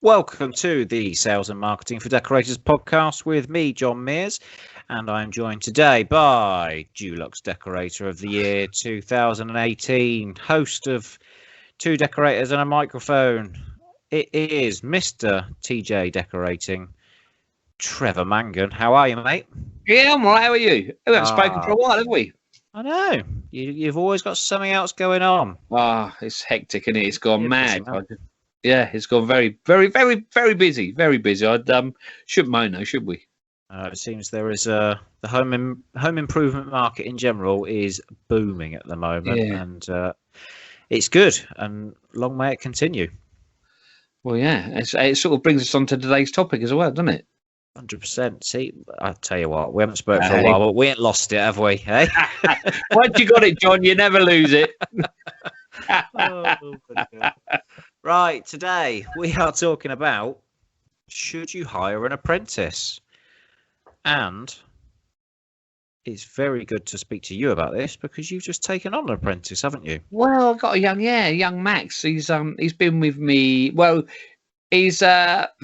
Welcome to the Sales and Marketing for Decorators podcast with me, John Mears, and I'm joined today by Dulux Decorator of the Year 2018, host of Two Decorators and a Microphone. It is Mr. TJ Decorating, Trevor Mangan. How are you, mate? Yeah, I'm all right. How are you? We haven't spoken for a while, have we? I know. You've always got something else going on. It's hectic, isn't it? It's gone mad. Yeah, it's gone very, very, very, very busy. Very busy. I shouldn't moan, though, should we? It seems there is the home improvement market in general is booming at the moment, and it's good. And long may it continue. Well, yeah, it sort of brings us on to today's topic as well, doesn't it? 100%. See, I tell you what, we haven't spoken for a while, but we ain't lost it, have we? Hey? Once you got it, John, you never lose it. Right, today we are talking about should you hire an apprentice? And it's very good to speak to you about this because you've just taken on an apprentice, haven't you? Well, I've got a young Max. He's been with me. Well, he's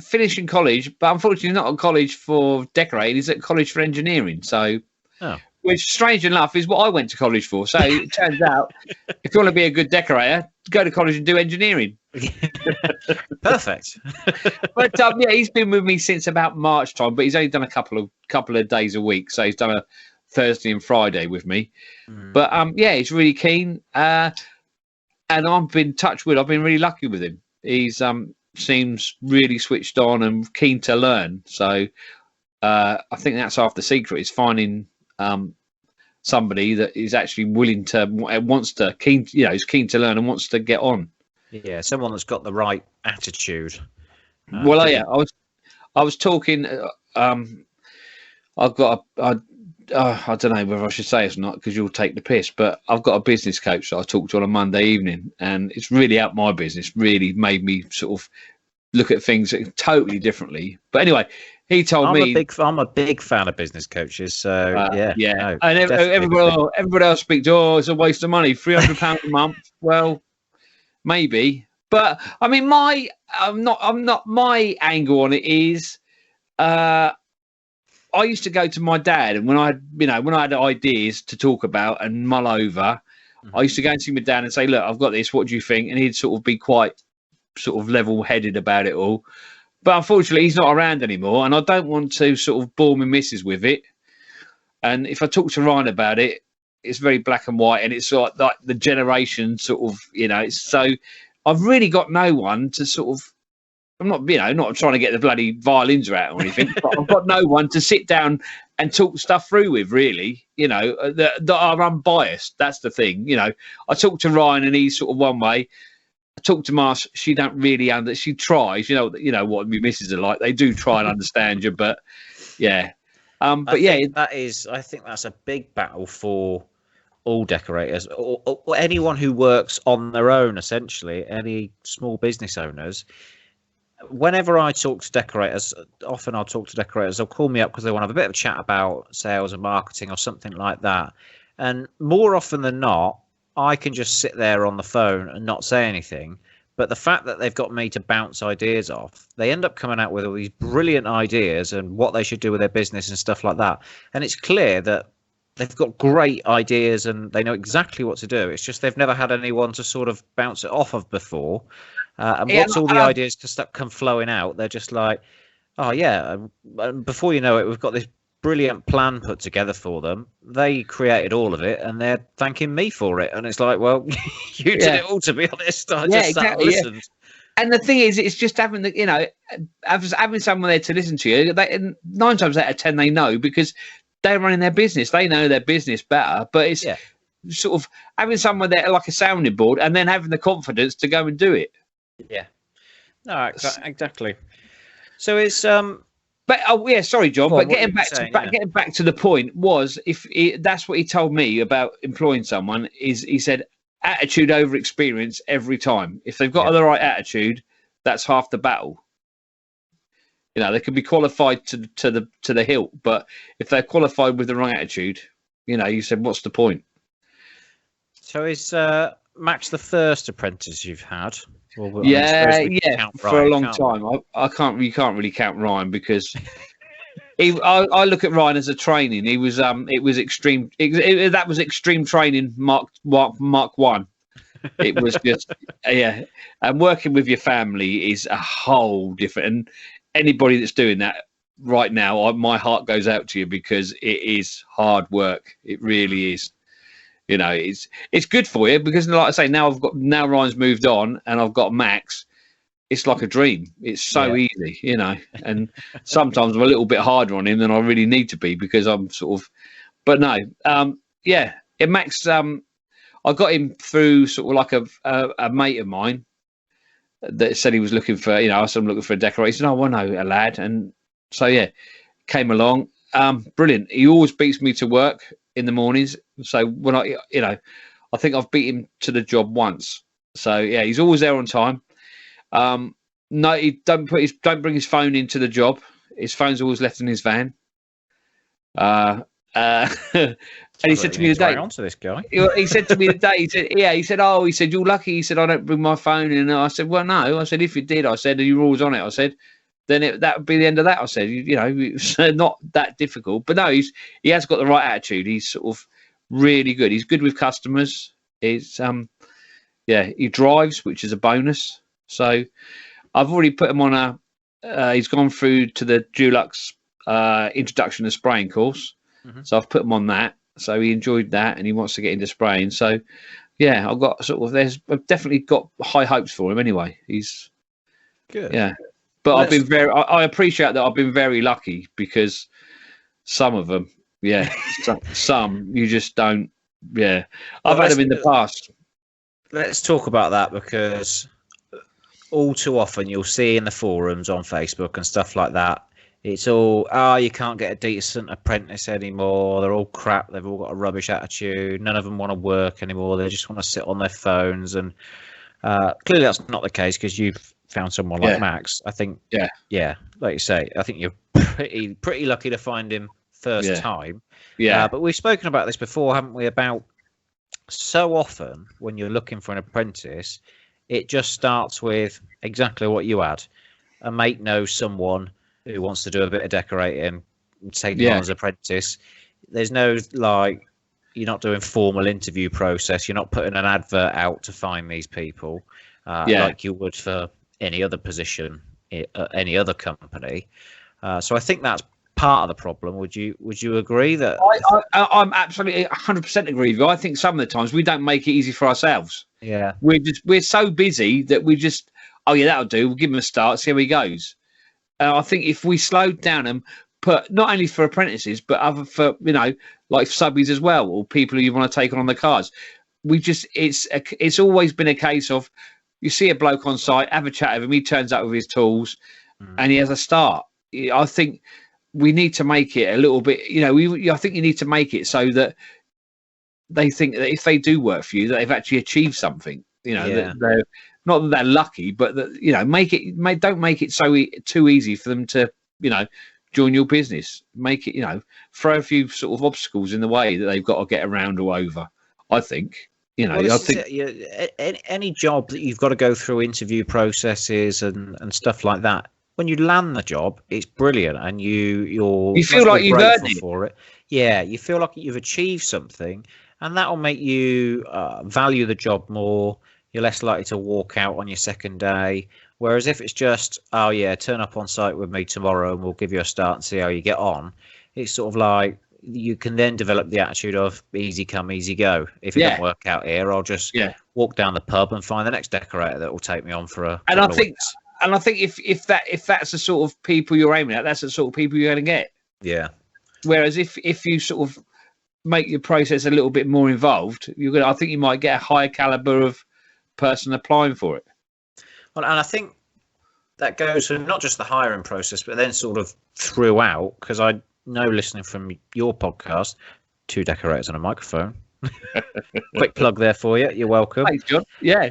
finishing college, but unfortunately not at college for decorating. He's at college for engineering. So, which, strange enough, is what I went to college for. So it turns out, if you want to be a good decorator, go to college and do engineering. Perfect. But yeah, he's been with me since about March time, but he's only done a couple of days a week. So he's done a Thursday and Friday with me. But yeah, he's really keen. And I've been touched with. I've been really lucky with him. He's seems really switched on and keen to learn. So I think that's half the secret, is finding somebody that is actually willing to, is keen to learn and wants to get on. Yeah, someone that's got the right attitude. Well, yeah, I was talking. I've got I don't know whether I should say it's not because you'll take the piss, but I've got a business coach that I talked to on a Monday evening, and it's really helped my business. Really made me sort of look at things totally differently. But anyway, he told me I'm a big fan of business coaches. So yeah. No, and everybody else speaks. Oh, it's a waste of money. £300 a month. Well, maybe, but I mean, my angle on it is, I used to go to my dad, and when I had ideas to talk about and mull over, I used to go and see my dad and say, "Look, I've got this. What do you think?" And he'd sort of be quite sort of level-headed about it all. But unfortunately, he's not around anymore, and I don't want to sort of bore my missus with it. And if I talk to Ryan about it, it's very black and white, and it's like the generation sort of, it's so I've really got no one to sort of, I'm not, not trying to get the bloody violins out or anything, but I've got no one to sit down and talk stuff through with, really, that are unbiased. That's the thing. I talk to Ryan and he's sort of one way. I talk to Mars, she don't really she tries, what my missus are like. They do try and understand you, but yeah. I think that's a big battle for all decorators or anyone who works on their own, essentially, any small business owners. Whenever I talk to decorators, often I'll talk to decorators, they'll call me up because they want to have a bit of a chat about sales and marketing or something like that. And more often than not, I can just sit there on the phone and not say anything. But the fact that they've got me to bounce ideas off, they end up coming out with all these brilliant ideas and what they should do with their business and stuff like that. And it's clear that they've got great ideas and they know exactly what to do. It's just they've never had anyone to sort of bounce it off of before. Once all the ideas come flowing out, they're just like, oh, yeah. And before you know it, we've got this brilliant plan put together for them. They created all of it and they're thanking me for it. And it's like, well, you did it all, to be honest. I just sat and listened. Yeah. And the thing is, it's just having having someone there to listen to you. 9 times out of 10, they know, because they're running their business. They know their business better, but it's sort of having someone there like a sounding board and then having the confidence to go and do it. Yeah. No, exactly. So it's But sorry, John. But getting back to the point was, that's what he told me about employing someone, is he said attitude over experience every time. If they've got the right attitude, that's half the battle. They can be qualified to the hilt, but if they're qualified with the wrong attitude, you said, what's the point? So is Max the first apprentice you've had? Well, I mean, suppose Yeah, we can yeah, count for a Ryan, long can't we? time. I can't. You can't really count Ryan because I look at Ryan as a training. He was it was extreme. That was extreme training. Mark one. It was just yeah. And working with your family is a whole different. And anybody that's doing that right now, my heart goes out to you because it is hard work. It really is. You know, it's good for you because, like I say, now Ryan's moved on and I've got Max. It's like a dream. It's so Yeah. easy, you know. And sometimes I'm a little bit harder on him than I really need to be because I'm sort of. But no, yeah, Max. I got him through sort of like a mate of mine that said he was looking for. You know, I said I'm looking for a decorator. He said, "Oh, I know a lad," and so yeah, came along. Brilliant. He always beats me to work in the mornings. So when I think I've beat him to the job once. So yeah, he's always there on time. No, he don't bring his phone into the job. His phone's always left in his van. And he said to me today, on to this guy. he said to me today, he said, oh, he said, you're lucky. He said, I don't bring my phone in. And I said, well, no. I said, if you did, I said, and you were always on it. I said, then that would be the end of that. I said, you know, it's not that difficult. But no, he has got the right attitude. He's sort of really good. He's good with customers. It's yeah, he drives, which is a bonus. So I've already put him on he's gone through to the Dulux introduction to spraying course. Mm-hmm. So I've put him on that. So he enjoyed that and he wants to get into spraying. So yeah, I've definitely got high hopes for him anyway. He's good. Yeah. But Well, I've been I appreciate that I've been very lucky because some of them, yeah, some you just don't, yeah. I've had them in the past. Let's talk about that because all too often you'll see in the forums on Facebook and stuff like that, it's all, you can't get a decent apprentice anymore. They're all crap. They've all got a rubbish attitude. None of them want to work anymore. They just want to sit on their phones. And clearly that's not the case because you've found someone like Max. I think, yeah, like you say, I think you're pretty lucky to find him first time. Yeah. But we've spoken about this before, haven't we? About so often when you're looking for an apprentice, it just starts with exactly what you had. A mate knows someone who wants to do a bit of decorating, take him on as apprentice. There's no, like, you're not doing formal interview process. You're not putting an advert out to find these people like you would for any other position at any other company. So I think that's part of the problem. Would you agree that? I'm absolutely 100% agree with you. I think some of the times we don't make it easy for ourselves. Yeah, we're so busy that we just, oh yeah, that'll do. We'll give him a start, see how he goes. I think if we slowed down and put not only for apprentices but other for like subbies as well, or people who you want to take on the cars, it's always been a case of you see a bloke on site, have a chat with him, he turns up with his tools, and he has a start. I think we need to make it a little bit, I think you need to make it so that they think that if they do work for you, that they've actually achieved something. That they're not that they're lucky, but that don't make it so too easy for them to join your business. Make it throw a few sort of obstacles in the way that they've got to get around or over. I think I think any job that you've got to go through interview processes and stuff like that. When you land the job, it's brilliant, and you feel like you've earned it for it. Yeah, you feel like you've achieved something, and that will make you value the job more. You're less likely to walk out on your second day. Whereas if it's just, oh yeah, turn up on site with me tomorrow and we'll give you a start and see how you get on, it's sort of like you can then develop the attitude of easy come, easy go. If it doesn't work out here, I'll just walk down the pub and find the next decorator that will take me on for a couple of weeks. And I think if that's the sort of people you're aiming at, that's the sort of people you're going to get. Yeah. Whereas if you sort of make your process a little bit more involved, I think you might get a higher caliber of person applying for it. Well, and I think that goes for not just the hiring process, but then sort of throughout, because I know listening from your podcast, 2 decorators and a microphone. Quick plug there for you. You're welcome. Thanks, John. Yeah.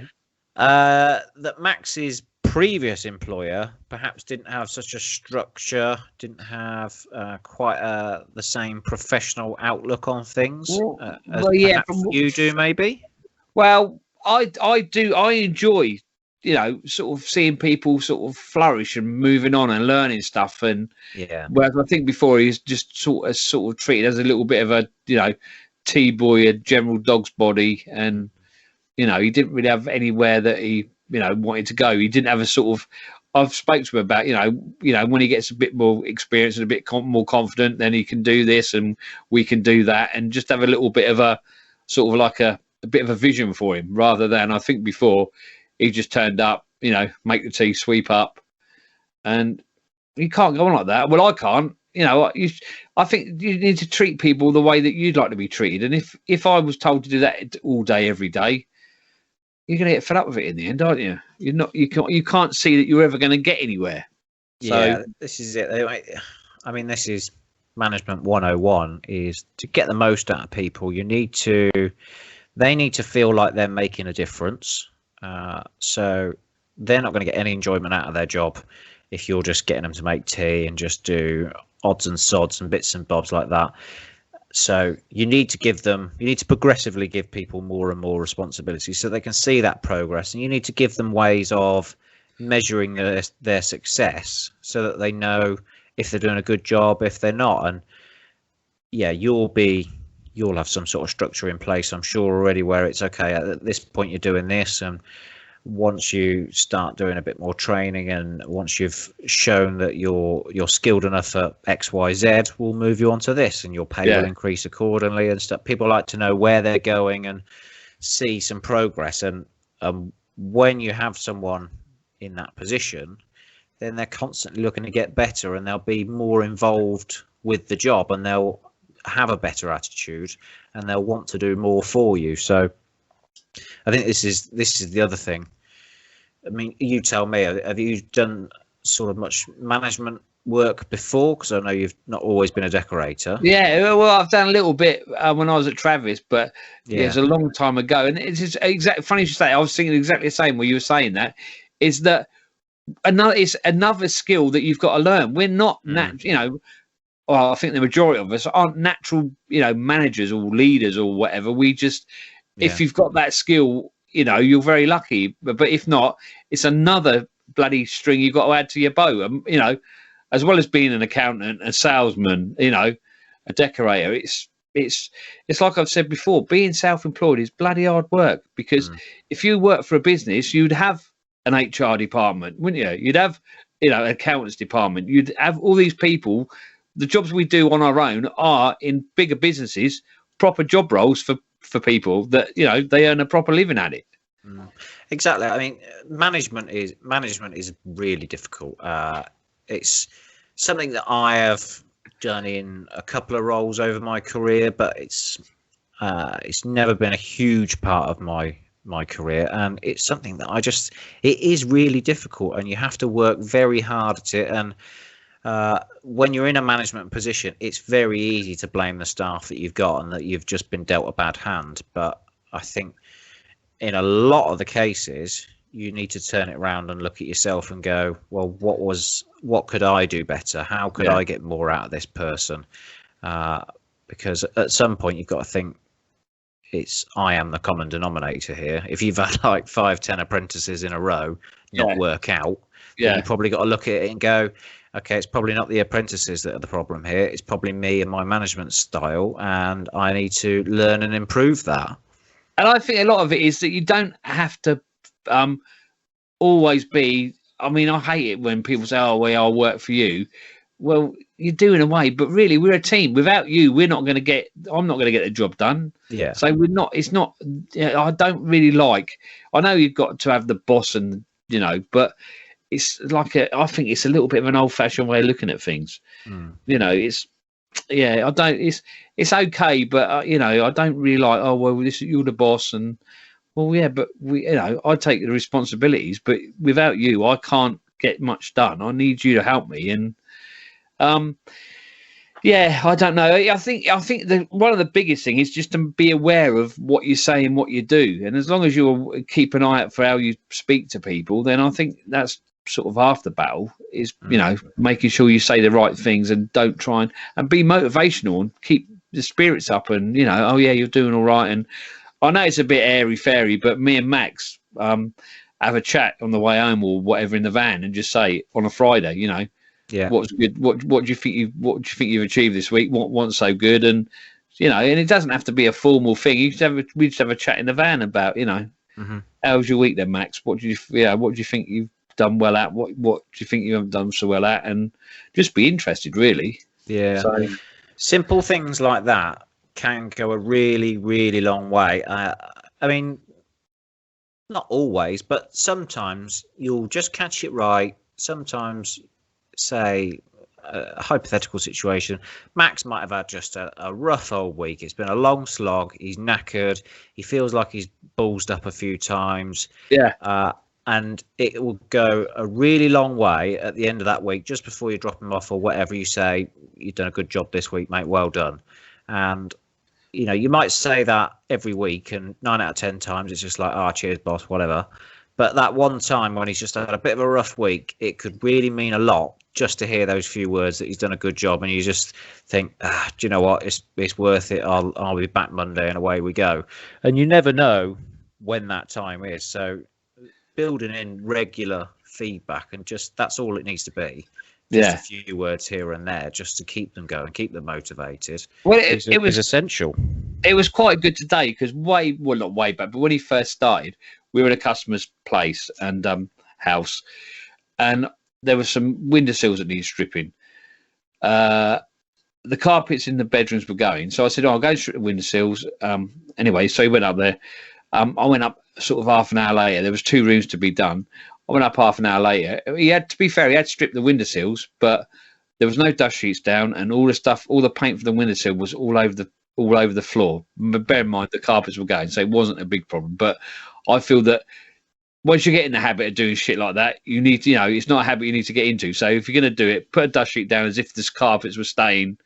That Max's previous employer perhaps didn't have such a structure, didn't have quite the same professional outlook on things as you do, maybe. Well, I do. I enjoy sort of seeing people sort of flourish and moving on and learning stuff. And Yeah. whereas I think before he was just sort of treated as a little bit of a, T-boy, a general dog's body. And, he didn't really have anywhere that he, wanted to go. He didn't have a sort of, I've spoken to him about, when he gets a bit more experience and a bit more confident, then he can do this and we can do that, and just have a little bit of a sort of like a bit of a vision for him, rather than, I think before he just turned up, make the tea, sweep up, and you can't go on like that. Well, I can't. I think you need to treat people the way that you'd like to be treated. And if I was told to do that all day, every day, you're going to get fed up with it in the end, aren't you? You can't see that you're ever going to get anywhere. Yeah, this is it. I mean, this is management 101, is to get the most out of people. They need to feel like they're making a difference. So they're not going to get any enjoyment out of their job if you're just getting them to make tea and just do odds and sods and bits and bobs like that. So you need to progressively give people more and more responsibility so they can see that progress. And you need to give them ways of measuring their success so that they know if they're doing a good job, if they're not. And yeah, you'll have some sort of structure in place, I'm sure, already, where it's okay, at this point you're doing this, and once you start doing a bit more training and once you've shown that you're skilled enough at XYZ, we'll move you on to this, and your pay will increase accordingly and stuff. People like to know where they're going and see some progress. And when you have someone in that position, then they're constantly looking to get better, and they'll be more involved with the job, and they'll have a better attitude, and they'll want to do more for you. So I think this is the other thing. I mean, you tell me, have you done sort of much management work before? Because I know you've not always been a decorator. Yeah, well, I've done a little bit when I was at Travis, but it was a long time ago. And it's just exactly funny you should say. I was thinking exactly the same when you were saying that. Is that it's another skill that you've got to learn. We're not well, I think the majority of us aren't natural, managers or leaders or whatever. We just, if you've got that skill, you're very lucky. But if not, it's another bloody string you've got to add to your bow. As well as being an accountant, a salesman, a decorator. It's like I've said before, being self-employed is bloody hard work, because if you work for a business, you'd have an HR department, wouldn't you? You'd have, an accountants department. You'd have all these people. The jobs we do on our own are in bigger businesses, proper job roles for people that, they earn a proper living at it. Exactly. I mean, management is really difficult. It's something that I have done in a couple of roles over my career, but it's never been a huge part of my career, and it's something that it is really difficult, and you have to work very hard at it. And when you're in a management position, it's very easy to blame the staff that you've got and that you've just been dealt a bad hand. But I think in a lot of the cases, you need to turn it around and look at yourself and go, well, what could I do better? How could I get more out of this person? Because at some point you've got to think, I am the common denominator here. If you've had like 5-10 apprentices in a row not work out, then you probably got to look at it and go, okay, it's probably not the apprentices that are the problem here. It's probably me and my management style, and I need to learn and improve that. And I think a lot of it is that you don't have to always be. I mean, I hate it when people say, "Oh, well, I'll work for you." Well, you do in a way, but really, we're a team. Without you, I'm not going to get the job done. Yeah. So we're not. It's not. I don't really like. I know you've got to have the boss, and but it's like I think it's a little bit of an old-fashioned way of looking at things. It's. Yeah, I don't. It's okay, but I don't really like. Oh well, you're the boss, and well, yeah, but I take the responsibilities. But without you, I can't get much done. I need you to help me, and I don't know. I think one of the biggest thing is just to be aware of what you say and what you do, and as long as you keep an eye out for how you speak to people, then I think that's sort of half the battle. Is making sure you say the right things and don't try and be motivational and keep the spirits up, and oh yeah, you're doing all right. And I know it's a bit airy fairy, but me and Max have a chat on the way home or whatever in the van, and just say on a Friday, Yeah. what's good, what do you think you've achieved this week? What wasn't so good? And and it doesn't have to be a formal thing. We just have a chat in the van about, Mm-hmm. how was your week then, Max? What do you think you've done well at? What do you think you haven't done so well at? And just be interested, really. Yeah. So Simple things like that can go a really, really long way. I mean, not always, but sometimes you'll just catch it right. Sometimes, say, a hypothetical situation, Max might have had just a rough old week. It's been a long slog. He's knackered. He feels like he's ballsed up a few times. yeah, And it will go a really long way at the end of that week, just before you drop him off or whatever. You say, you've done a good job this week, mate. Well done. And you might say that every week, and 9 out of 10 times it's just like, cheers, boss, whatever. But that one time when he's just had a bit of a rough week, it could really mean a lot just to hear those few words that he's done a good job, and you just think, do you know what? It's worth it. I'll be back Monday, and away we go. And you never know when that time is. So building in regular feedback, and just that's all it needs to be. Just a few words here and there, just to keep them going, keep them motivated. Well, it was essential. It was quite good today because not way back, but when he first started, we were in a customer's place and house, and there were some windowsills that needed stripping. The carpets in the bedrooms were going, so I said, I'll go and strip the windowsills. Anyway, so he went up there. I went up sort of half an hour later. There was 2 rooms to be done. I went up half an hour later. He had to strip the windowsills, but there was no dust sheets down, and all the paint for the windowsill was all over the floor. But bear in mind, the carpets were going, so it wasn't a big problem. But I feel that once you get in the habit of doing shit like that, you need to, it's not a habit you need to get into. So if you're going to do it, put a dust sheet down as if the carpets were staying.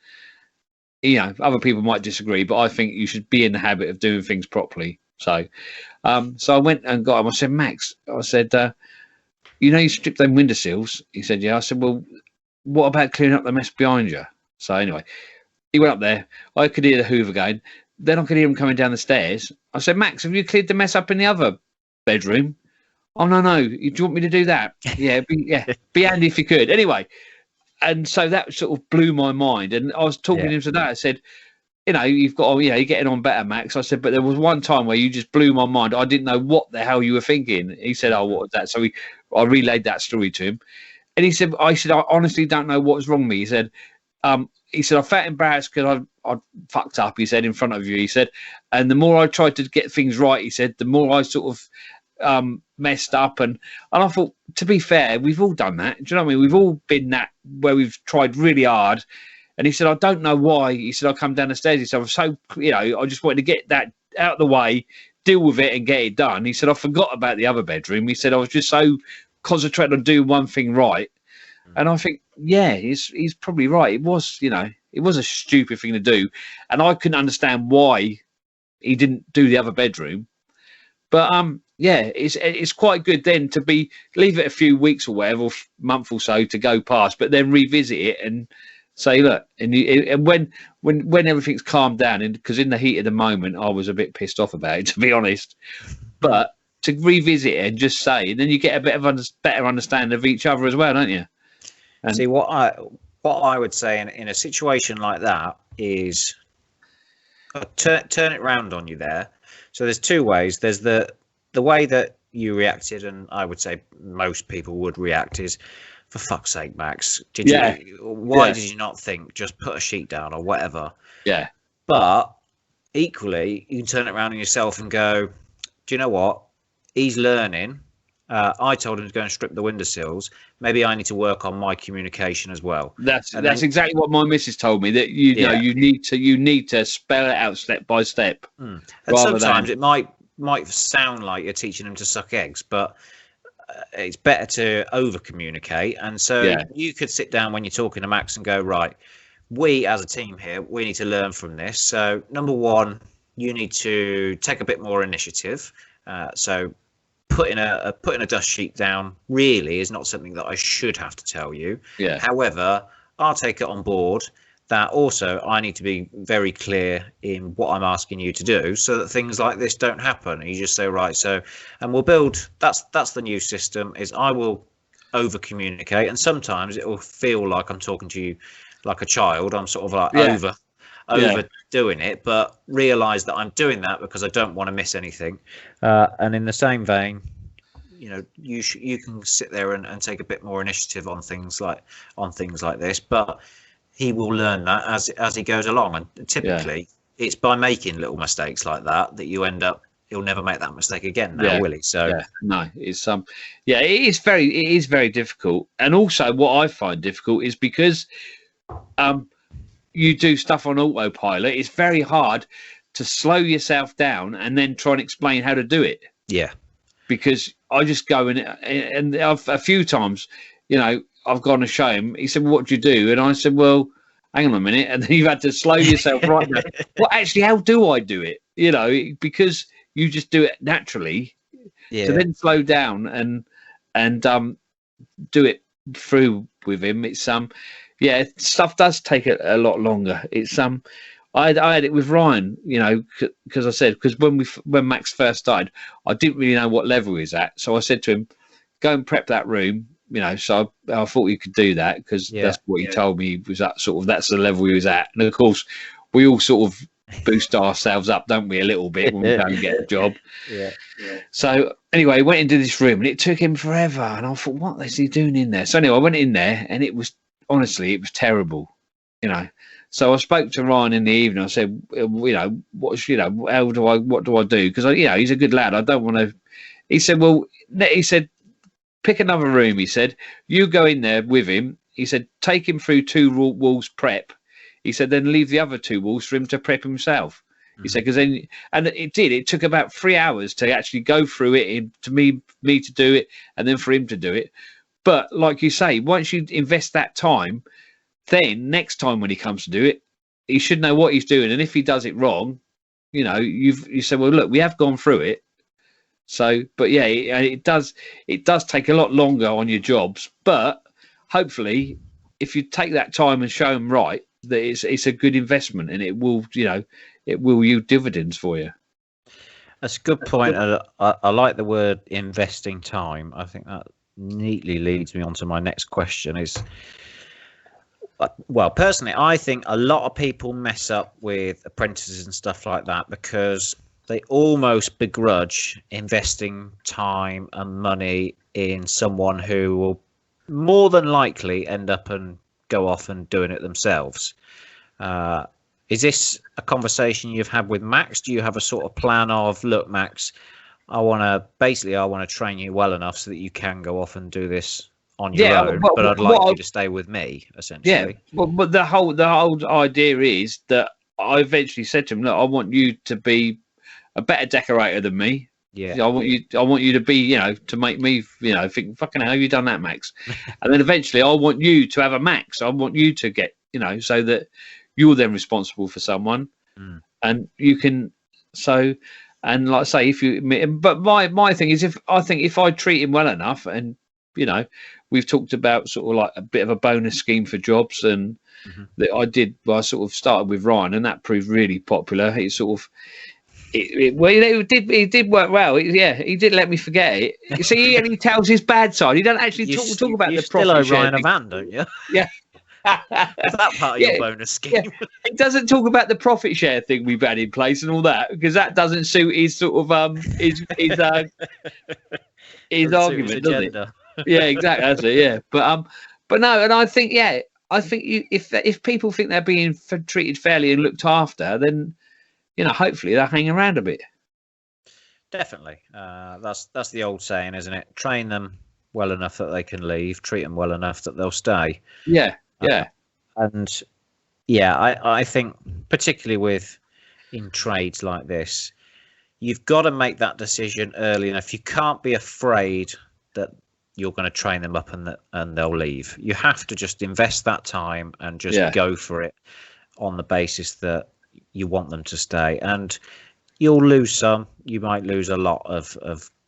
Other people might disagree, but I think you should be in the habit of doing things properly. So I went and got him. I said, Max, I said, you stripped them windowsills? He said, yeah. I said, well, what about clearing up the mess behind you? So anyway, he went up there. I could hear the Hoover going. Then I could hear him coming down the stairs. I said, Max, have you cleared the mess up in the other bedroom? Oh, no. Do you want me to do that? Yeah, be handy if you could. Anyway, and so that sort of blew my mind. And I was talking to him today. I said, you've got, you're getting on better, Max. I said, but there was one time where you just blew my mind. I didn't know what the hell you were thinking. He said, oh, what was that? So I relayed that story to him. And I said, I honestly don't know what was wrong with me. He said, I felt embarrassed because I fucked up, he said, in front of you. He said, and the more I tried to get things right, he said, the more I sort of messed up. And I thought, to be fair, we've all done that. Do you know what I mean? We've all been that where we've tried really hard. And he said, I don't know why. He said, I come down the stairs. He said, I was so, I just wanted to get that out of the way, deal with it and get it done. He said, I forgot about the other bedroom. He said, I was just so concentrated on doing one thing right. And I think, yeah, he's probably right. It was, it was a stupid thing to do. And I couldn't understand why he didn't do the other bedroom. But, yeah, it's quite good then to leave it a few weeks or whatever, or month or so to go past, but then revisit it and say, look, and when everything's calmed down, and because in the heat of the moment, I was a bit pissed off about it, to be honest. But to revisit it and just say, and then you get a bit of better understanding of each other as well, don't you? And see, what I would say in a situation like that is turn it round on you there. So there's 2 ways. There's the way that you reacted, and I would say most people would react, is, for fuck's sake, Max, why did you not think just put a sheet down or whatever? Yeah. But equally, you can turn it around on yourself and go, do you know what? He's learning. I told him to go and strip the windowsills. Maybe I need to work on my communication as well. That's exactly what my missus told me. That you know you need to spell it out step by step. And sometimes it might sound like you're teaching him to suck eggs, but it's better to over communicate. And so you could sit down when you're talking to Max and go, right, we as a team here, we need to learn from this. So number 1, you need to take a bit more initiative. So putting a dust sheet down really is not something that I should have to tell you. Yeah. However, I'll take it on board. that also I need to be very clear in what I'm asking you to do so that things like this don't happen. And you just say, right, so, and we'll build, that's the new system, is I will over communicate, and sometimes it will feel like I'm talking to you like a child. I'm sort of like overdoing it, but realize that I'm doing that because I don't want to miss anything. And in the same vein, you know, you can sit there and take a bit more initiative on things like this, but he will learn that as he goes along. And typically it's by making little mistakes like that you end up, he'll never make that mistake again now, will he? So no, it's it is very difficult. And also what I find difficult is because you do stuff on autopilot, it's very hard to slow yourself down and then try and explain how to do it. Yeah. Because I just go and I've, a few times, you know, I've gone to show him. He said, well, what do you do? And I said, well, hang on a minute. And then you've had to slow yourself right down. Well, actually, how do I do it? You know, because you just do it naturally. Yeah. To then slow down and do it through with him. It's stuff does take a lot longer. It's I had it with Ryan, you know, because when Max first started, I didn't really know what level he was at. So I said to him, go and prep that room, you know. So I thought you could do that because that's what he told me was at, sort of, that's the level he was at. And of course, we all sort of boost ourselves up, don't we, a little bit when we go and get a job. Yeah. So anyway, went into this room and it took him forever. And I thought, what is he doing in there? So anyway, I went in there and it was terrible, you know. So I spoke to Ryan in the evening. I said, you know, what do I do? Because he's a good lad. I don't want to. He said, pick another room. He said, you go in there with him. He said, take him through 2 walls prep. He said, then leave the other 2 walls for him to prep himself. He said, because then, and it took about 3 hours to actually go through it, to me to do it, and then for him to do it. But like you say, once you invest that time, then next time when he comes to do it, he should know what he's doing. And if he does it wrong, you know, you say, well, look, we have gone through it. So, but yeah, it does take a lot longer on your jobs. But hopefully, if you take that time and show them right, that it's a good investment and it will yield dividends for you. That's a good point. I like the word investing time. I think that neatly leads me on to my next question is, well, personally, I think a lot of people mess up with apprentices and stuff like that because they almost begrudge investing time and money in someone who will more than likely end up and go off and doing it themselves. Is this a conversation you've had with Max? Do you have a sort of plan of, look, Max, I want to train you well enough so that you can go off and do this on your own, but I'd like you to stay with me, essentially. Yeah, but the whole idea is that I eventually said to him, look, I want you to be a better decorator than me. Yeah, I want you to be, you know, to make me, you know, think, fucking hell, have you done that, Max? And then eventually I want you to have a Max. I want you to get, you know, so that you're then responsible for someone and you can, so, and like I say, but my thing is, if I treat him well enough, and, you know, we've talked about sort of like a bit of a bonus scheme for jobs, and that I sort of started with Ryan, and that proved really popular. It sort of, it did work well. He did let me forget it. You see, he tells his bad side. He doesn't actually talk about the profit share. You still owe Ryan a van, don't you? Yeah. Is that part of your bonus scheme? Yeah. He doesn't talk about the profit share thing we've had in place and all that, because that doesn't suit his sort of his argument, does it? Yeah, exactly. That's it. Yeah, but no, and I think if people think they're being treated fairly and looked after, then, you know, hopefully they'll hang around a bit. Definitely. That's the old saying, isn't it? Train them well enough that they can leave, treat them well enough that they'll stay. Yeah. And yeah, I think particularly in trades like this, you've got to make that decision early enough. You can't be afraid that you're going to train them up and they'll leave. You have to just invest that time and just go for it on the basis that you want them to stay. And you'll lose some. You might lose a lot of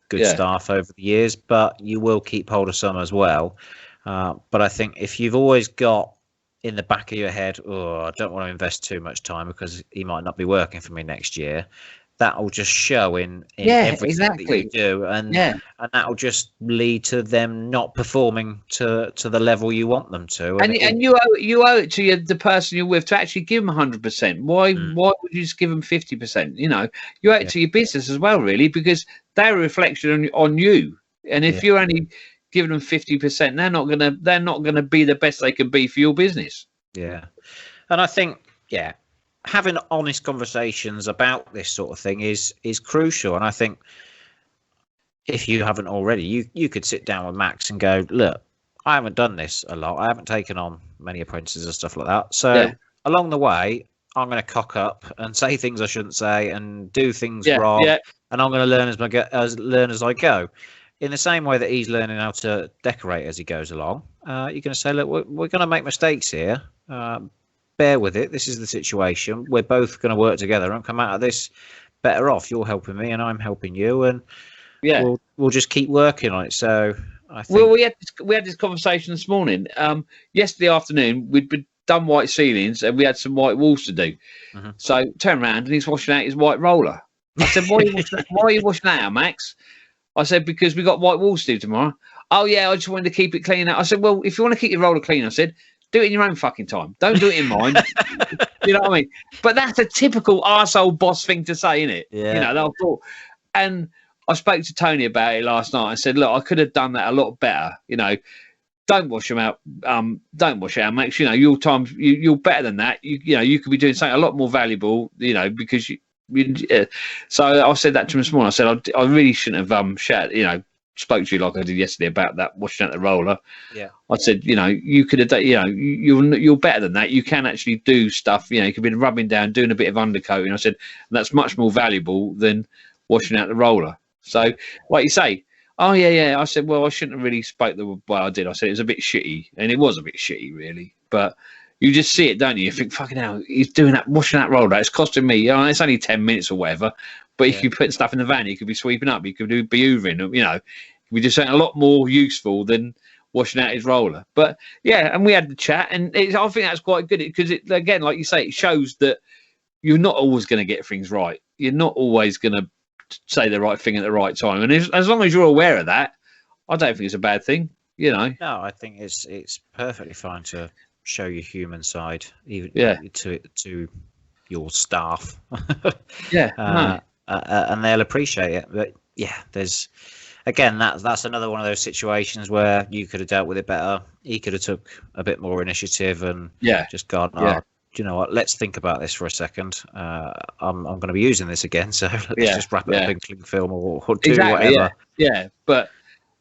good staff over the years, but you will keep hold of some as well. But I think if you've always got in the back of your head, oh, I don't want to invest too much time because he might not be working for me next year. That'll just show in everything that you do, and that'll just lead to them not performing to the level you want them to. And you owe it to the person you're with to actually give them 100%. Why would you just give them 50%? You know, you owe it to your business as well, really, because they're a reflection on you. And if you're only giving them 50%, they're not gonna be the best they can be for your business. Yeah, and I think having honest conversations about this sort of thing is crucial. And I think if you haven't already, you could sit down with Max and go, look, I haven't done this a lot. I haven't taken on many apprentices and stuff like that. So along the way, I'm going to cock up and say things I shouldn't say and do things wrong. Yeah. And I'm going to learn as I go. In the same way that he's learning how to decorate as he goes along, you're going to say, look, we're going to make mistakes here. Bear with it. This is the situation. We're both going to work together and come out of this better off. You're helping me and I'm helping you. And we'll just keep working on it. So I think... Well, we had this conversation this morning. Yesterday afternoon, we'd done white ceilings and we had some white walls to do. Mm-hmm. So turn around and he's washing out his white roller. I said, why are you washing that out, Max? I said, because we got white walls to do tomorrow. Oh, yeah, I just wanted to keep it clean. I said, well, if you want to keep your roller clean, I said, do it in your own fucking time. Don't do it in mine. You know what I mean? But that's a typical arsehole boss thing to say, isn't it? Yeah. You know, I thought, and I spoke to Tony about it last night. I said, look, I could have done that a lot better. You know, don't wash them out. Don't wash it out, Max. You know, you're better than that. You know, you could be doing something a lot more valuable, you know, because so I said that to him this morning. I said, I really shouldn't have, spoke to you like I did yesterday about that washing out the roller. Yeah. I said, you know, you could have, you know, you're better than that. You can actually do stuff, you know, you could be rubbing down, doing a bit of undercoating. I said, that's much more valuable than washing out the roller. So, like you say, oh, yeah. I said, well, I shouldn't have really spoke the way I did. I said, it was a bit shitty. And it was a bit shitty, really. But you just see it, don't you? You think, fucking hell, he's doing that, washing that roller. It's costing me, you know, it's only 10 minutes or whatever. But if you put stuff in the van, you could be sweeping up, you could be hoovering, you know, we do something a lot more useful than washing out his roller. But yeah, and we had the chat, and I think that's quite good because it, again, like you say, it shows that you're not always going to get things right. You're not always going to say the right thing at the right time, and as long as you're aware of that, I don't think it's a bad thing. You know? No, I think it's perfectly fine to show your human side, even to your staff. And they'll appreciate it. But yeah, there's. Again, that's another one of those situations where you could have dealt with it better. He could have took a bit more initiative and just gone, do you know what? Let's think about this for a second. I'm going to be using this again, so let's just wrap it up in cling film or do whatever. Yeah, but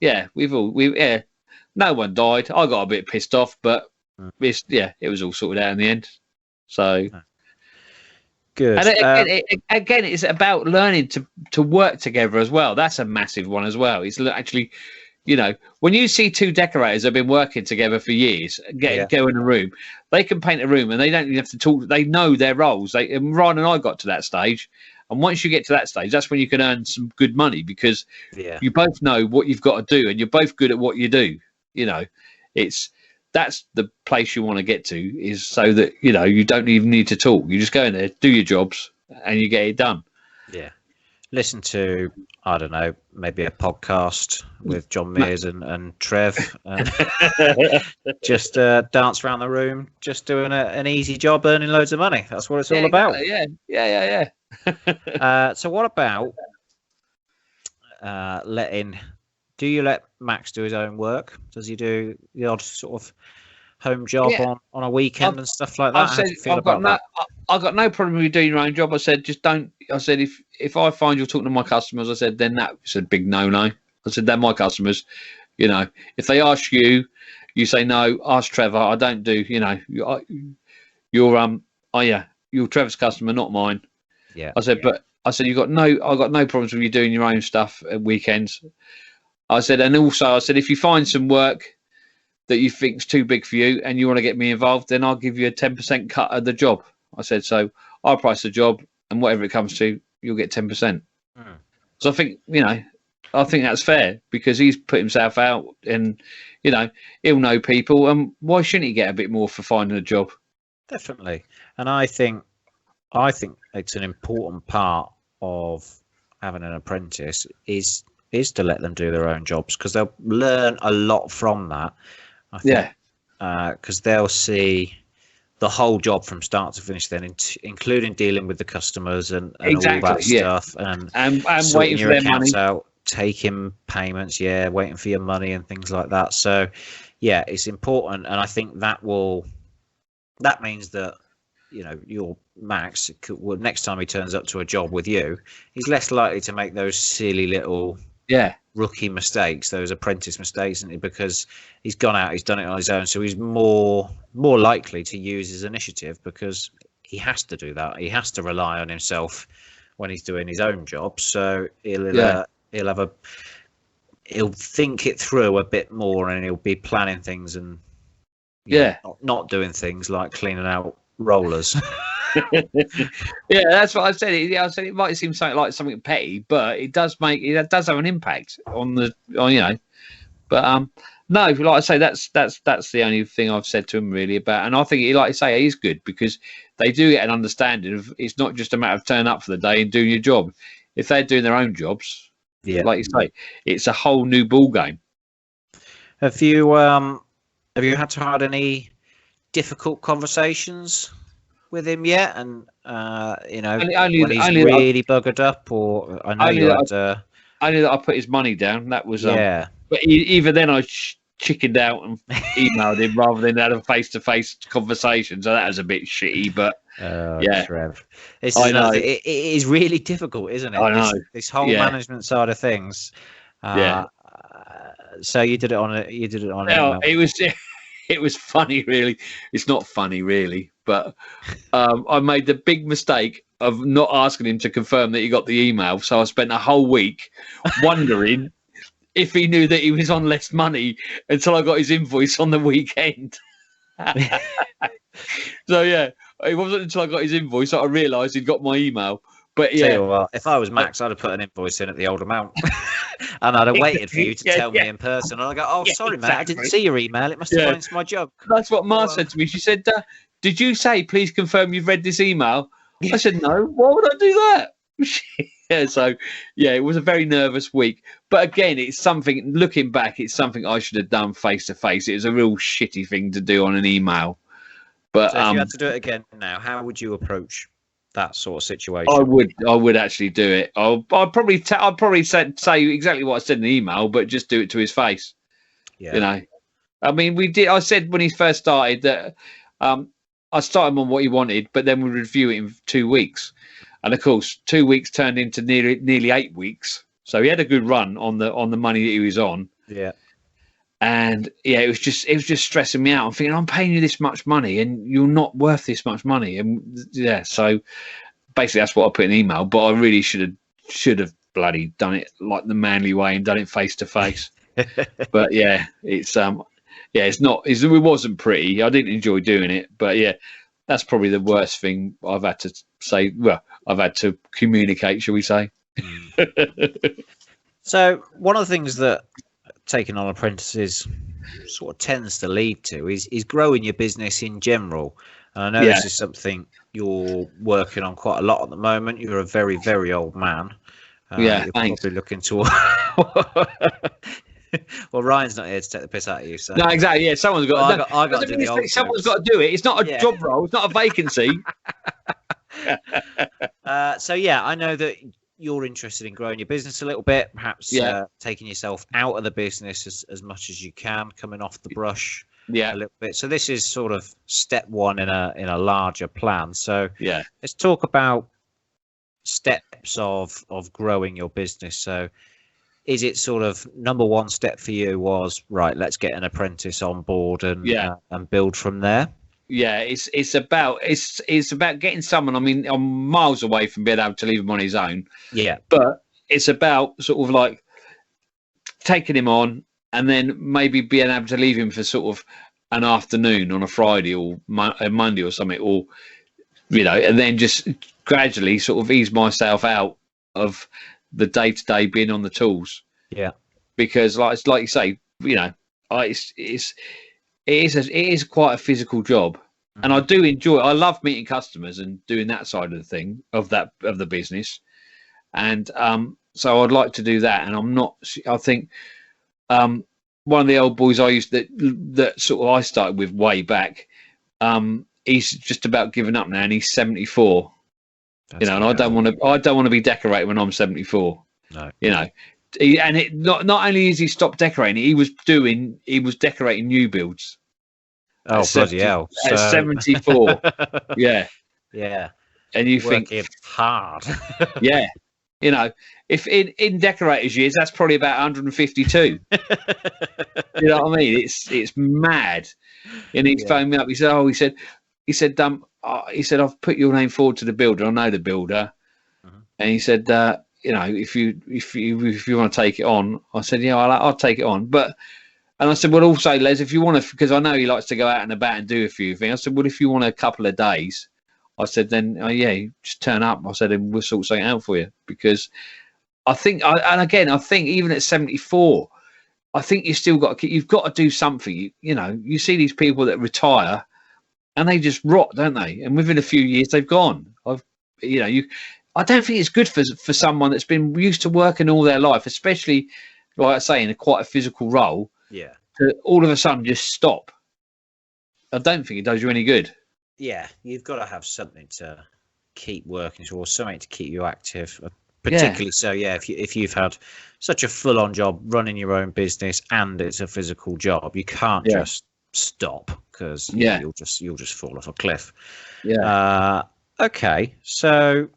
no one died. I got a bit pissed off, but it was all sorted out in the end. So. Good. And again, it's about learning to work together as well. That's a massive one as well. It's actually, you know, when you see two decorators that have been working together for years, go in a room, they can paint a room and they don't even have to talk. They know their roles. And Ryan and I got to that stage. And once you get to that stage, that's when you can earn some good money because you both know what you've got to do and you're both good at what you do. You know, that's the place you want to get to, is so that, you know, you don't even need to talk. You just go in there, do your jobs, and you get it done. Yeah. Listen to, I don't know, maybe a podcast with John Mears and Trev, and just dance around the room, just doing an easy job, earning loads of money. That's what it's all about. Yeah. So what about do you let Max do his own work? Does he do the odd sort of home job on a weekend and stuff like that? I've got no problem with you doing your own job. I said, just don't. I said, if I find you're talking to my customers, I said, then that's a big no. I said, they're my customers. You know, if they ask you, you say no. Ask Trevor. I don't do. You know, you're Trevor's customer, not mine. Yeah. I said, but I said, I got no problems with you doing your own stuff at weekends. I said, and also I said, if you find some work that you think's too big for you and you want to get me involved, then I'll give you a 10% cut of the job. I said, so I'll price the job and whatever it comes to, you'll get 10%. So I think, you know, I think that's fair because he's put himself out, and he'll know people. And why shouldn't he get a bit more for finding a job? Definitely, and I think it's an important part of having an apprentice is to let them do their own jobs, because they'll learn a lot from that. I think, because they'll see the whole job from start to finish, then including dealing with the customers and Exactly, all that stuff, and sorting waiting your for their accounts money. out, taking payments, waiting for your money and things like that. So, yeah, it's important, and I think that means that your Max, next time he turns up to a job with you, he's less likely to make those silly little rookie mistakes, those apprentice mistakes, because he's gone out, he's done it on his own, so he's more likely to use his initiative, because he has to do that. He has to rely on himself when he's doing his own job. So he'll think it through a bit more, and he'll be planning things and not doing things like cleaning out rollers. That's what I said. I said it might seem something petty, but it does have an impact on But no, like I say, that's the only thing I've said to him really about. And I think, like I say, he's good because they do get an understanding of it's not just a matter of turning up for the day and doing your job. If they're doing their own jobs, like you say, it's a whole new ball game. Have you had to have any difficult conversations with him yet? And when he's really buggered up, or I know you had. Only that I put his money down. That was But even then, I chickened out and emailed him rather than had a face-to-face conversation. So that was a bit shitty. But Trev, I know it is really difficult, isn't it? I know this whole management side of things. So you did it on email. It was funny, really. It's not funny, really, but I made the big mistake of not asking him to confirm that he got the email. So I spent a whole week wondering if he knew that he was on less money until I got his invoice on the weekend. So it wasn't until I got his invoice that I realised he'd got my email. But Tell you what, if I was Max, I'd have put an invoice in at the old amount, and I'd have waited for you to tell me in person. And I go, "Oh, sorry, mate, I didn't see your email. It must have gone into my jug." That's what Ma said to me. She said, "Did you say please confirm you've read this email?" I said, "No. Why would I do that?" So it was a very nervous week. But again, it's something. Looking back, it's something I should have done face to face. It was a real shitty thing to do on an email. But so if you had to do it again now, how would you approach that sort of situation? I would actually do it. I'd probably say exactly what I said in the email, but just do it to his face. I mean, we did. I said when he first started that I started him on what he wanted, but then we review it in 2 weeks, and of course 2 weeks turned into nearly 8 weeks. So he had a good run on the money that he was on. And it was just stressing me out. I'm thinking, I'm paying you this much money and you're not worth this much money. And so basically that's what I put in the email, but I really should have bloody done it like the manly way and done it face to face. But it's it wasn't pretty. I didn't enjoy doing it, but that's probably the worst thing I've had to say. Well, I've had to communicate, shall we say. So one of the things that taking on apprentices sort of tends to lead to is growing your business in general. And I know this is something you're working on quite a lot at the moment. You're a very, very old man. You're probably looking to. Well, Ryan's not here to take the piss out of you. So. No, exactly. Yeah, someone's got. I got to do the old someone's got to do it. It's not a job role. It's not a vacancy. So I know that you're interested in growing your business a little bit, perhaps taking yourself out of the business as much as you can, coming off the brush a little bit. So this is sort of step one in a larger plan. So let's talk about steps of growing your business. So is it sort of number one step for you was, right, let's get an apprentice on board and build from there? It's about getting someone. I mean, I'm miles away from being able to leave him on his own. But it's about sort of like taking him on and then maybe being able to leave him for sort of an afternoon on a Friday or a Monday or something, or and then just gradually sort of ease myself out of the day-to-day being on the tools. Yeah. because like you say, it is quite a physical job, and I do enjoy it. I love meeting customers and doing that side of the thing of the business, and so I'd like to do that. And I think one of the old boys that sort of I started with way back, he's just about given up now, and he's 74. That's and I don't want to be decorating when I'm 74. No. Not only has he stopped decorating, he was decorating new builds. Oh, bloody hell. At 74. Yeah. Yeah. And you Working think hard. yeah. If in decorators years, that's probably about 152. You know what I mean? It's mad. And he phoned me up. He said, I've put your name forward to the builder. I know the builder. And he said, if you want to take it on, I said, yeah, I'll take it on. And I said, well, also, Les, if you want to, because I know he likes to go out and about and do a few things. I said, well, if you want a couple of days, I said, then you just turn up. I said, and we'll sort something out for you, because I think even at 74, I think you've got to do something. You see these people that retire and they just rot, don't they? And within a few years, they've gone. I don't think it's good for someone that's been used to working all their life, especially, like I say, in quite a physical role. Yeah. To all of a sudden just stop. I don't think it does you any good. Yeah, you've got to have something to keep working towards, something to keep you active. Particularly so, if you've had such a full-on job running your own business and it's a physical job, you can't just stop, because you'll just fall off a cliff. Yeah. Okay, so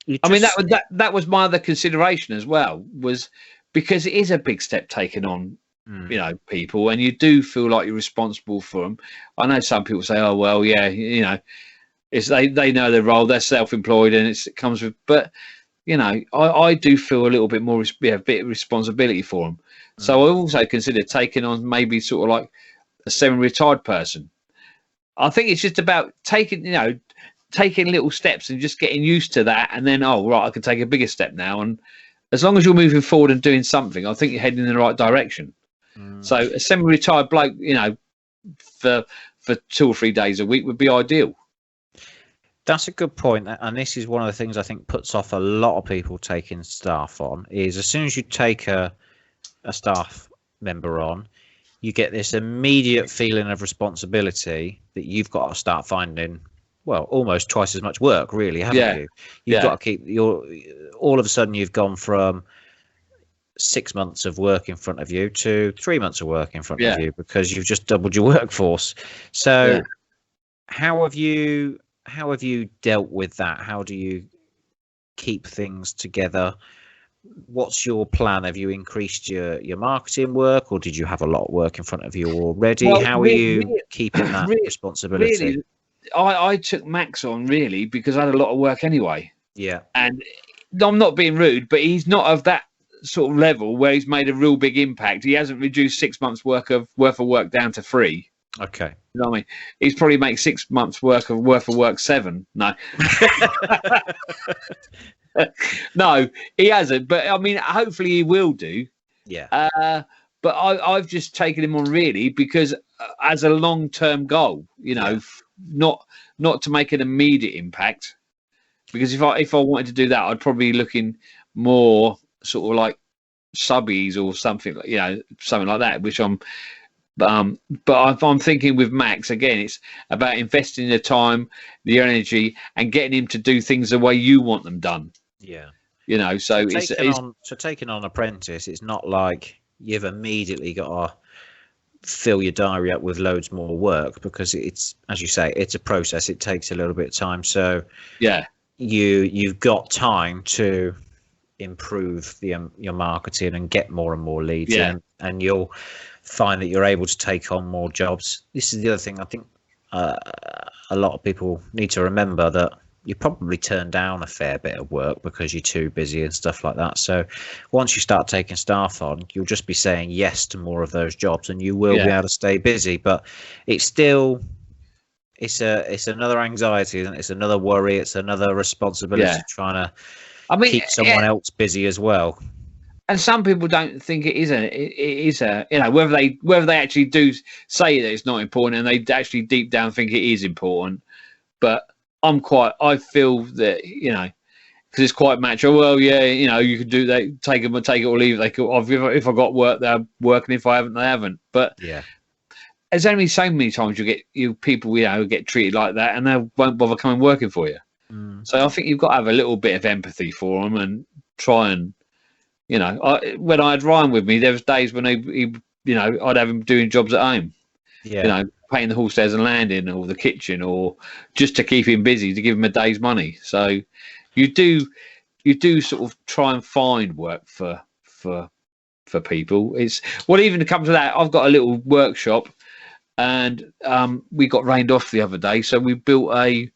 that was my other consideration as well, was because it is a big step taken on people, and you do feel like you're responsible for them. I know some people say, oh well, it's they know their role, they're self-employed, and it comes with, but I do feel a little bit more a bit of responsibility for them. So I also consider taking on maybe sort of like a semi-retired person. I think it's just about taking little steps and just getting used to that, and then I can take a bigger step now. And as long as you're moving forward and doing something, I think you're heading in the right direction. So a semi-retired bloke, for 2 or 3 days a week would be ideal. That's a good point, and this is one of the things I think puts off a lot of people taking staff on, is as soon as you take a staff member on, you get this immediate feeling of responsibility that you've got to start finding, well, almost twice as much work, really, haven't you? You've got to keep all of a sudden you've gone from 6 months of work in front of you to 3 months of work in front of you, because you've just doubled your workforce. So how have you dealt with that? How do you keep things together? What's your plan? Have you increased your marketing work, or did you have a lot of work in front of you already? Well, how are you keeping that responsibility? Really, I took Max on really because I had a lot of work anyway. Yeah. And I'm not being rude, but he's not of that sort of level where he's made a real big impact. He hasn't reduced 6 months worth of work down to 3. Okay. You know what I mean? He's probably make 6 months worth of work 7. No. No, he hasn't. But I mean, hopefully he will do. Yeah. But I've just taken him on really because as a long-term goal, not to make an immediate impact. Because if I wanted to do that, I'd probably be looking more sort of like subbies or something like something like that, which I'm. But I'm thinking with Max again, it's about investing the time, the energy, and getting him to do things the way you want them done. Yeah, So taking on apprentice, it's not like you've immediately got to fill your diary up with loads more work, because it's, as you say, it's a process. It takes a little bit of time. So you've got time to improve your marketing and get more and more leads in, and you'll find that you're able to take on more jobs. This is the other thing I think a lot of people need to remember, that you probably turn down a fair bit of work because you're too busy and stuff like that. So once you start taking staff on, you'll just be saying yes to more of those jobs, and you will be able to stay busy. But it's still it's another anxiety, and it's another worry, it's another responsibility trying to keep someone else busy as well. and some people don't think it is a whether they actually do say that it's not important and they actually deep down think it is important. But I feel that because it's quite macho. Well, yeah, you can do that, take it or leave it. If I got work, they're working. If I haven't, they haven't. But yeah, there's only so many times people get treated like that, and they won't bother coming working for you. So I think you've got to have a little bit of empathy for them and try and, when I had Ryan with me, there was days when I'd have him doing jobs at home, painting the hall stairs and landing or the kitchen, or just to keep him busy, to give him a day's money. So you do sort of try and find work for people. It's even to come to that, I've got a little workshop, and we got rained off the other day, so we built a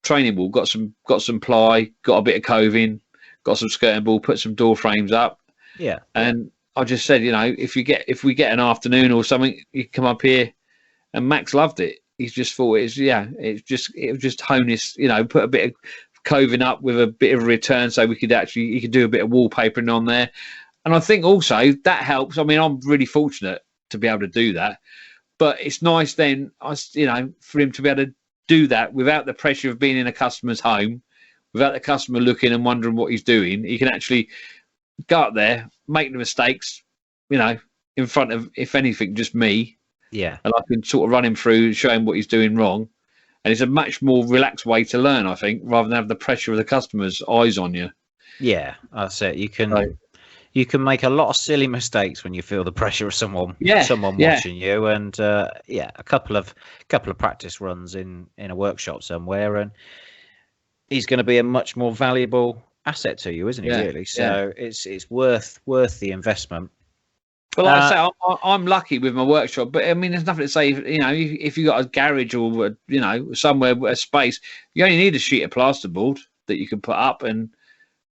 training wall, got some ply, got a bit of coving, got some skirting board, put some door frames up. Yeah. And I just said, if we get an afternoon or something, you can come up here. And Max loved it. He's just thought it was just hone his, put a bit of coving up with a bit of a return, so he could do a bit of wallpapering on there. And I think also that helps. I mean, I'm really fortunate to be able to do that, but it's nice then, for him to be able to do that without the pressure of being in a customer's home, without the customer looking and wondering what he's doing. He can actually go up there, make the mistakes, in front of, if anything, just me. Yeah. And I can sort of run him through, show him what he's doing wrong. And it's a much more relaxed way to learn, I think, rather than have the pressure of the customer's eyes on you. Yeah, that's it. You can make a lot of silly mistakes when you feel the pressure of someone watching you. And a couple of practice runs in a workshop somewhere, and he's going to be a much more valuable asset to you, isn't he? Really. So it's worth the investment. But like I say, I'm lucky with my workshop. But I mean, there's nothing to say. If you got a garage or somewhere a space, you only need a sheet of plasterboard that you can put up and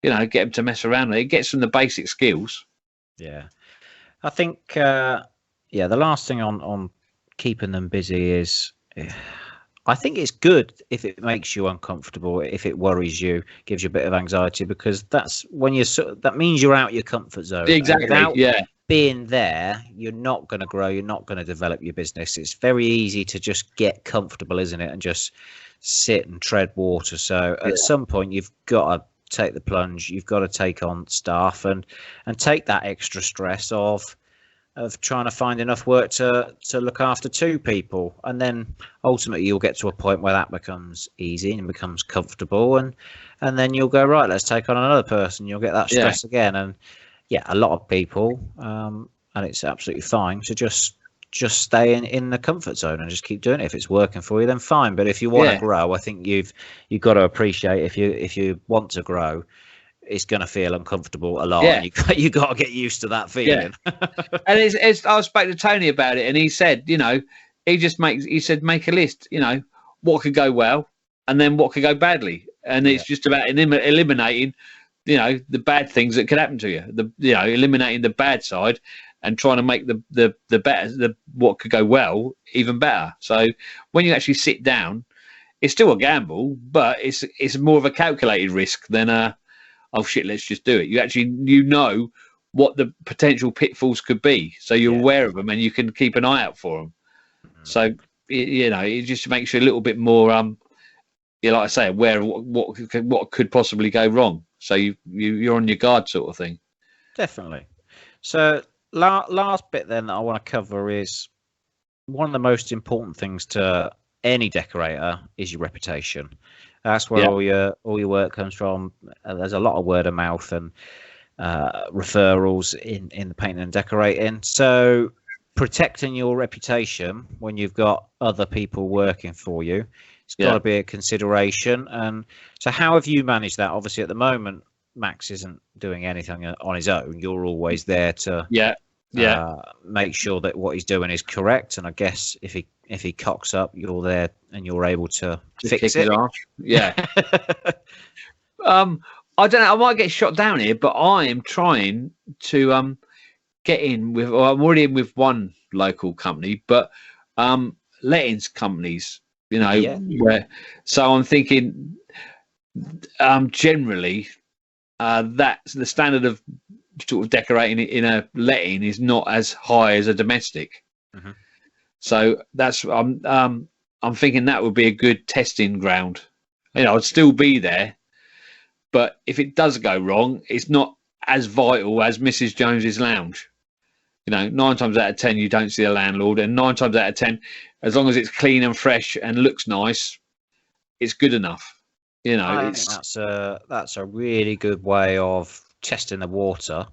get them to mess around with. It gets them the basic skills. Yeah, I think the last thing on keeping them busy is, I think it's good if it makes you uncomfortable, if it worries you, gives you a bit of anxiety, because that's when that means you're out your comfort zone. Exactly. Being there, you're not going to grow, you're not going to develop your business. It's very easy to just get comfortable, isn't it, and just sit and tread water. So at some point you've got to take the plunge, you've got to take on staff and take that extra stress of trying to find enough work to look after two people, and then ultimately you'll get to a point where that becomes easy and becomes comfortable, and then you'll go, right, let's take on another person. You'll get that stress again, and a lot of people, and it's absolutely fine to just stay in the comfort zone and just keep doing it. If it's working for you, then fine. But if you want to grow, I think you've got to appreciate, if you want to grow, it's going to feel uncomfortable a lot. Yeah. And you got to get used to that feeling. Yeah. And I spoke to Tony about it, and he said, he said, make a list, what could go well and then what could go badly. And it's just about eliminating, the bad things that could happen to you, eliminating the bad side and trying to make the better, what could go well, even better. So when you actually sit down, it's still a gamble, but it's more of a calculated risk than oh shit, let's just do it. You actually, what the potential pitfalls could be. So you're aware of them and you can keep an eye out for them. Mm-hmm. So, it just makes you a little bit more, like I say, aware of what could possibly go wrong. So you're on your guard, sort of thing. Definitely. So last bit then that I want to cover is one of the most important things to any decorator is your reputation. That's where all your work comes from. There's a lot of word of mouth and referrals in the painting and decorating. So protecting your reputation when you've got other people working for you, it's got to be a consideration. And so how have you managed that? Obviously, at the moment, Max isn't doing anything on his own. You're always there to make sure that what he's doing is correct. And I guess if he cocks up, you're there and you're able to fix it off. Yeah. I don't know. I might get shot down here, but I am trying to get in with. Well, I'm already in with one local company, but lettings companies. So I'm thinking generally that's the standard of sort of decorating it in a letting is not as high as a domestic. Mhm. So that's I'm thinking that would be a good testing ground. I'd still be there, but if it does go wrong, it's not as vital as Mrs. Jones's lounge. 9 times out of 10 you don't see a landlord, and 9 times out of 10, as long as it's clean and fresh and looks nice, it's good enough. I think that's a really good way of testing the water,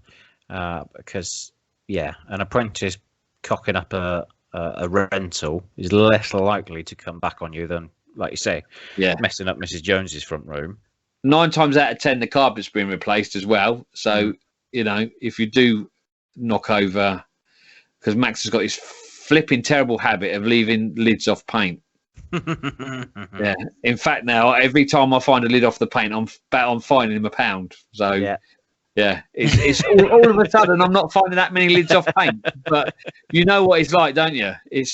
because an apprentice cocking up a rental is less likely to come back on you than, like you say, messing up Mrs. Jones's front room. 9 times out of 10 the carpet's been replaced as well. So if you do knock over, because Max has got this flipping terrible habit of leaving lids off paint. Yeah. In fact, now every time I find a lid off the paint, I'm finding him £1. So it's all of a sudden I'm not finding that many lids off paint. But you know what it's like, don't you? It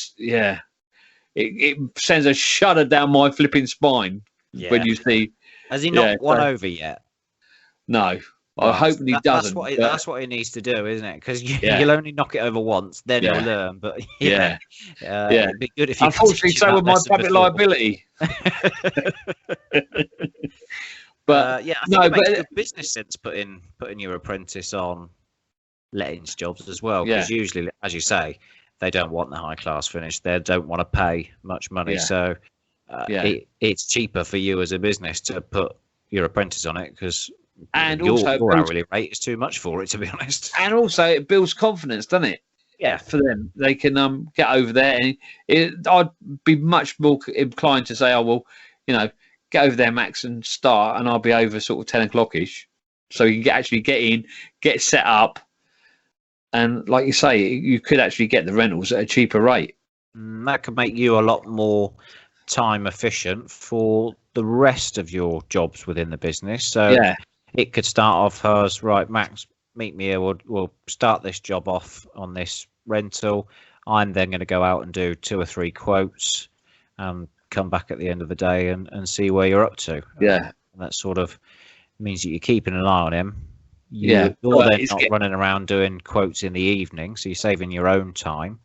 sends a shudder down my flipping spine when you see. Has he knocked one over yet? No. I hope he doesn't. That's what he needs to do, isn't it? Because you'll only knock it over once, then you'll learn. But it'd be good if you. Unfortunately, so with my public liability. But I think it makes good business sense putting your apprentice on lettings jobs as well, because usually, as you say, they don't want the high class finish. They don't want to pay much money, so it's cheaper for you as a business to put your apprentice on it, because your hourly rate is too much for it, to be honest. And also, it builds confidence, doesn't it? Yeah, for them, they can get over there, and I'd be much more inclined to say, get over there, Max, and start, and I'll be over sort of 10 o'clock-ish, so you can actually get in, get set up, and like you say, you could actually get the rentals at a cheaper rate. That could make you a lot more time efficient for the rest of your jobs within the business. So it could start off as, right, Max, meet me here. We'll start this job off on this rental. I'm then going to go out and do 2 or 3 quotes and come back at the end of the day and see where you're up to. And that sort of means that you're keeping an eye on him. You're then not running around doing quotes in the evening, so you're saving your own time.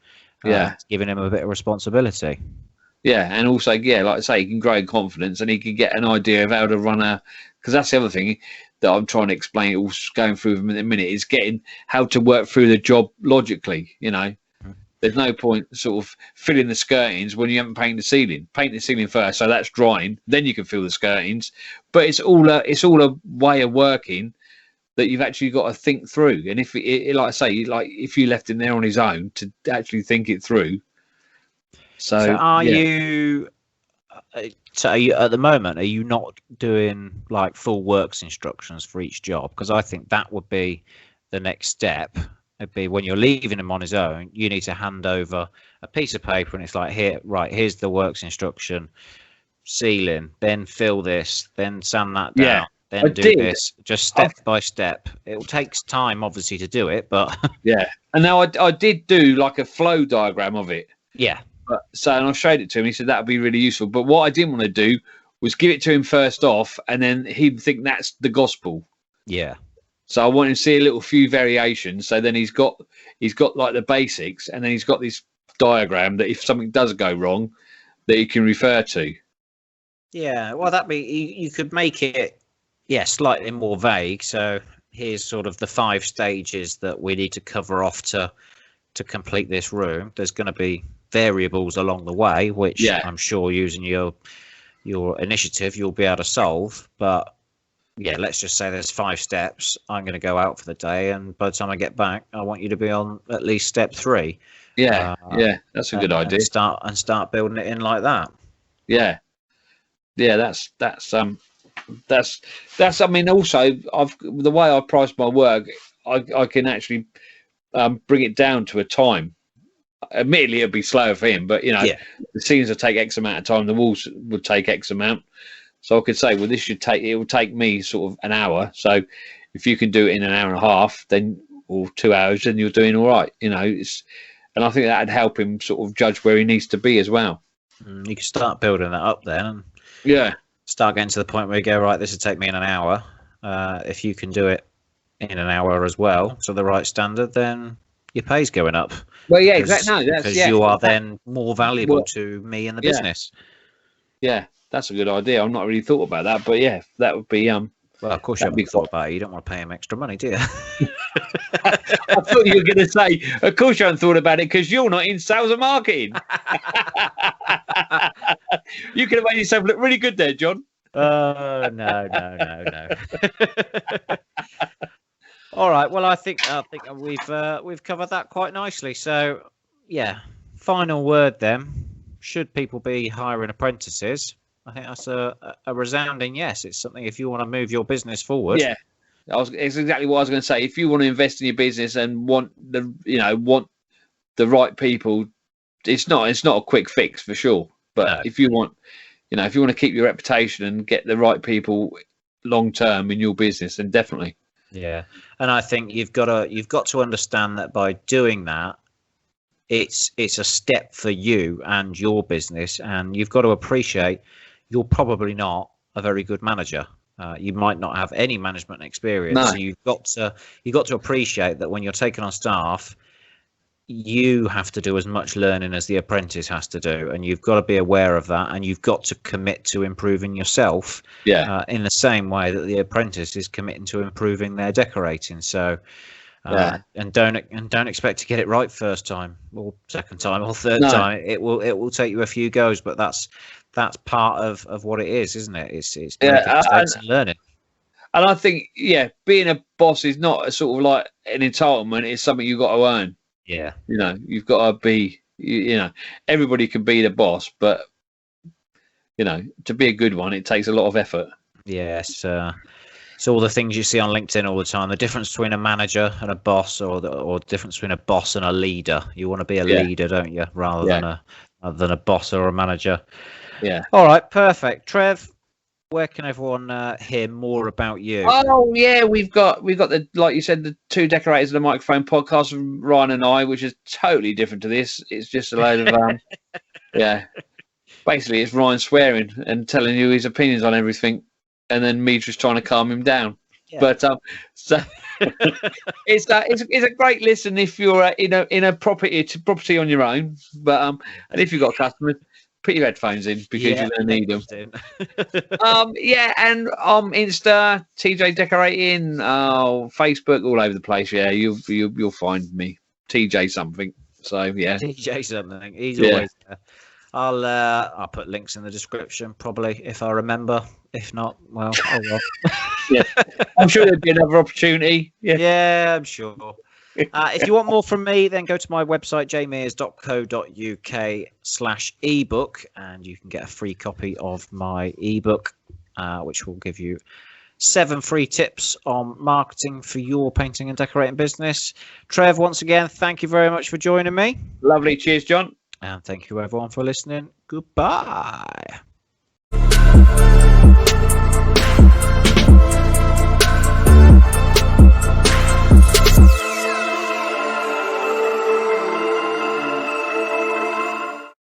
Giving him a bit of responsibility. Yeah, and also, like I say, he can grow in confidence, and he can get an idea of how to run because that's the other thing that I'm trying to explain, all going through them in a minute, is getting how to work through the job logically. There's no point sort of filling the skirtings when you haven't painted the ceiling. Paint the ceiling first, so that's drying, then you can fill the skirtings. But it's all a way of working that you've actually got to think through. And if like I say, if you left him there on his own to actually think it through. So are you at the moment, are you not doing like full works instructions for each job? Because I think that would be the next step. It'd be when you're leaving him on his own, you need to hand over a piece of paper, and it's like, here's the works instruction, ceiling, then fill this, then sand that down, then do this, just step by step. It takes time, obviously, to do it, but and now I did do like a flow diagram of it. And I showed it to him. He said that would be really useful. But what I didn't want to do was give it to him first off, and then he'd think that's the gospel. So I want him to see a few variations. So then he's got like the basics, and then he's got this diagram that if something does go wrong, that he can refer to. Well, you could make it slightly more vague. So here's sort of the 5 stages that we need to cover off to complete this room. There's going to be variables along the way, which I'm sure using your initiative you'll be able to solve. But let's just say there's 5 steps. I'm going to go out for the day, and by the time I get back, I want you to be on at least step 3. That's a good idea. Start building it in like that. That's. I mean, also, the way I price my work, I can actually bring it down to a time. Admittedly, it'll be slower for him, but the scenes will take X amount of time. The walls would take X amount. So I could say, well, it will take me sort of an hour. So if you can do it in an hour and a half, or 2 hours, then you're doing all right. And I think that'd help him sort of judge where he needs to be as well. You can start building that up then. Start getting to the point where you go, right, this would take me in an hour. If you can do it in an hour as well to the right standard, then your pay's going up. Well, yeah, Because- exactly. No, that's because yeah. you are then more valuable Well, to me and the yeah. business. Yeah, that's a good idea. I've not really thought about that, but yeah, that would be Well, of course you that'd be haven't thought about it. You don't want to pay him extra money, do you? I thought you were going to say, of course you haven't thought about it because you're not in sales and marketing. You could have made yourself look really good there, John. Oh no. All right. Well, I think we've covered that quite nicely. So, yeah. Final word then. Should people be hiring apprentices? I think that's a resounding yes. It's something if you want to move your business forward. Yeah, it's exactly what I was going to say. If you want to invest in your business and want the right people, it's not a quick fix for sure. But No. if you want to keep your reputation and get the right people long term in your business, then definitely. Yeah, and I think you've got to understand that by doing that, it's a step for you and your business, and you've got to appreciate you're probably not a very good manager. You might not have any management experience. No. So you've got to appreciate that when you're taking on staff, you have to do as much learning as the apprentice has to do, and you've got to be aware of that, and you've got to commit to improving yourself. Yeah. In the same way that the apprentice is committing to improving their decorating. So. And don't expect to get it right first time or second time or third time. It will take you a few goes, but that's part of what it is, isn't it? It's making mistakes and learning. And I think being a boss is not a sort of like an entitlement. It's something you've got to earn. Yeah, you've got to be. Everybody can be the boss, but to be a good one, it takes a lot of effort. Yes. It's all the things you see on LinkedIn all the time. The difference between a manager and a boss, or the difference between a boss and a leader. You want to be a leader, don't you, rather than a boss or a manager. Yeah. All right, perfect. Trev, where can everyone hear more about you? Oh yeah, we've got the, like you said, the Two Decorators of the Microphone podcast from Ryan and I, which is totally different to this. It's just a load of basically it's Ryan swearing and telling you his opinions on everything. And then me just trying to calm him down. Yeah. But so it's a great listen if you're in a property on your own. But and if you've got customers, put your headphones in because you're going to need them. And Insta, TJ Decorating, Facebook, all over the place. Yeah, you'll find me, TJ something. So yeah, TJ something. He's always there. I'll put links in the description probably if I remember. If not, well, oh well. Yeah, I'm sure there'll be another opportunity. Yeah, I'm sure. If you want more from me, then go to my website jmears.co.uk/ebook, and you can get a free copy of my ebook, which will give you 7 free tips on marketing for your painting and decorating business. Trev, once again, thank you very much for joining me. Lovely. Cheers, John. And thank you everyone for listening. Goodbye.